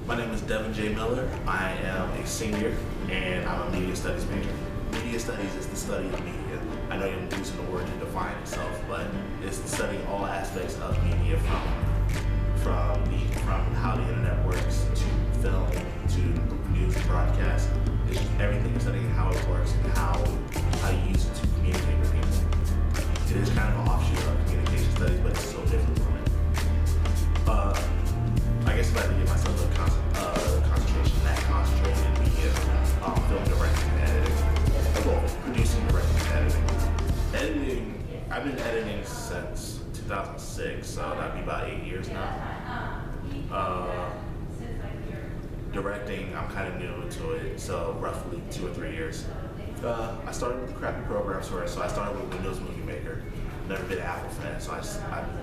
My name is Devin J. Miller. I am a senior and I'm a media studies major. Media studies is the study of media. I know you're using the word to define itself, but it's studying all aspects of media from how the internet works to film to news and broadcast. It's just everything, studying how it works and how you use it to communicate with people. It is kind of an offshoot of communication studies, but it's so different from it. I guess if I had to give myself a concentration, that concentrated in media, film directing and editing. Well, producing, directing, and editing. I've been editing since 2006, so that'd be about 8 years now. Directing, I'm kind of new to it, so roughly 2 or 3 years. I started with the crappy programs first, so I started with Windows Movie Maker. Never been an Apple fan, so I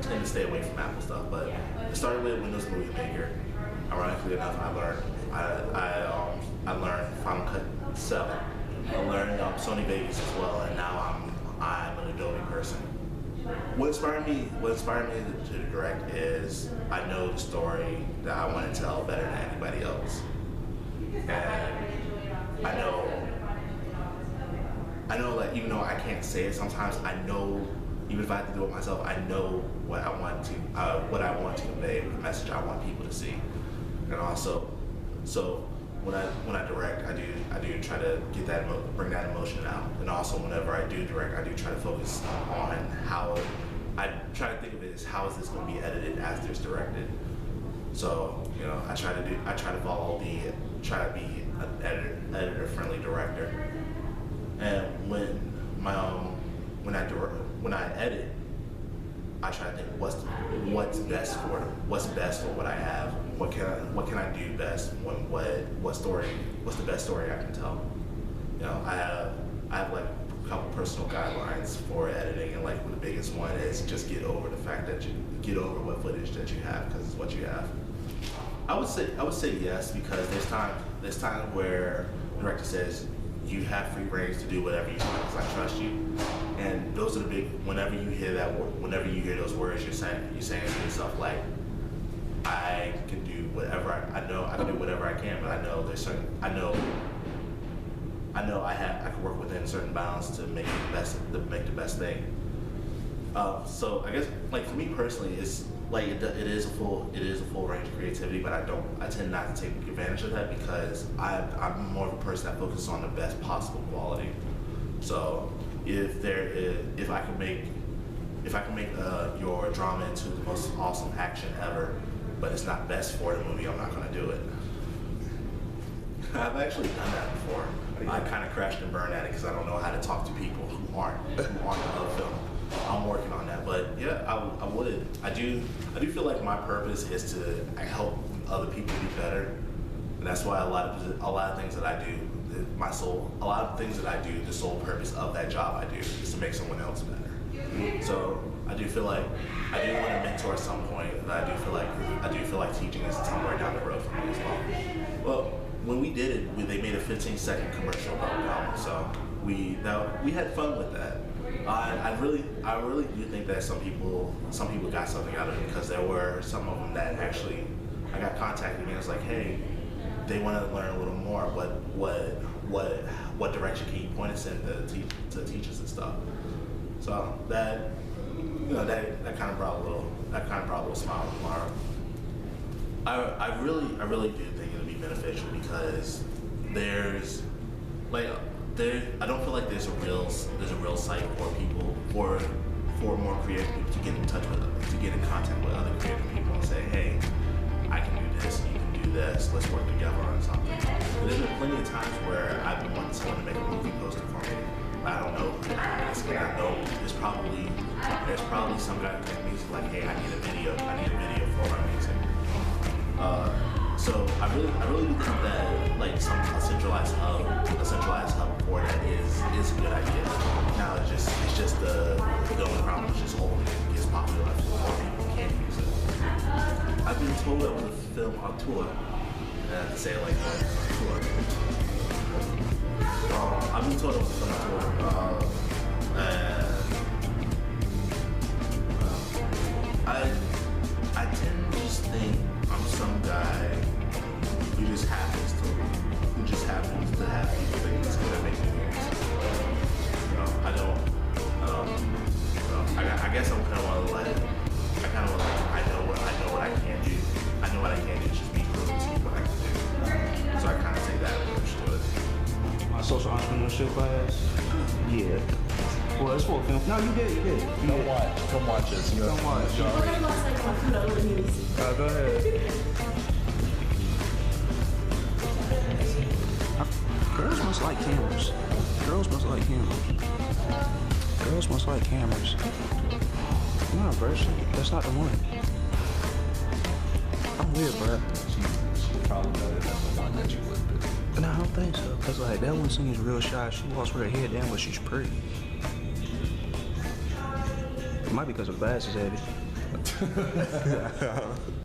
tend to stay away from Apple stuff. But I started with Windows Movie Maker. Ironically enough, I learned Final Cut 7. I learned Sony Vegas as well, and now I'm an Adobe person. What inspired me to direct is I know the story that I want to tell better than anybody else, and I know like even though I can't say it, sometimes I know. Even if I have to do it myself, I know what I want to convey, the message I want people to see, and also, so when I direct, I do try to get bring that emotion out, and also whenever I do direct, I do try to focus on how I try to think of it as how is this going to be edited after it's directed. So I try to be an editor friendly director, and when I edit, I try to think what's best for what I have. What can I do best? What's the best story I can tell? I have like a couple personal guidelines for editing, and like the biggest one is just get over the fact that you get over what footage that you have because it's what you have. I would say yes, because there's times where the director says you have free reign to do whatever you want because I trust you. And those are the big. Whenever you hear those words, you're saying to yourself like, I can do whatever I know I can do whatever I can, but I know there's certain I can work within certain bounds to make the best thing. So I guess like for me personally, it's like it is a full range of creativity, but I tend not to take advantage of that because I'm more of a person that focuses on the best possible quality. So if I can make your drama into the most awesome action ever, but it's not best for the movie, I'm not going to do it. I've actually done that before. I kind of crashed and burned at it because I don't know how to talk to people who aren't of film. I'm working on that, but yeah, I would. I do feel like my purpose is to help other people be better, and that's why a lot of things that I do, the sole purpose of that job I do is to make someone else better. So I do feel like I do want to mentor at some point, and I do feel like teaching is somewhere down the road for me as well. Well, when we did it, they made a 15-second commercial about Gum, so we had fun with that. I really do think that some people got something out of it because there were some of them that actually I got contacted me and was like, hey, they want to learn a little more. What direction can you point us in to teach us and stuff? So that kind of brought a little smile to my heart. I really do think it'll be beneficial because I don't feel like there's a real site for people for more creative people to get in contact with other creative people and say, hey, I can do this, you can do this, let's work together on something. There's been plenty of times where I've been wanting someone to make a movie poster for me. I don't know who that is, but I know there's probably some guy who can music like, hey, I need a video for my music. So I really do think that like a centralized hub for that is a good idea. Now it's just the only problem is just hoping it gets popular enough so more people can use it. I've been told it was a film on tour. I have to say it like that, on tour. I've been told it was a film on tour. I tend to just think I'm some guy No, you did. Come watch this. Come watch. We're gonna watch like one photo with music. Go ahead. Girls must like cameras. Girls must like cameras. Girls must like cameras. No, bro, that's not the one. I'm weird, bro. She probably know that that's the one that you would pick. No, I don't think so. Cause like that one seems real shy. She walks with her head down, but she's pretty. It might be because her glasses, Eddie.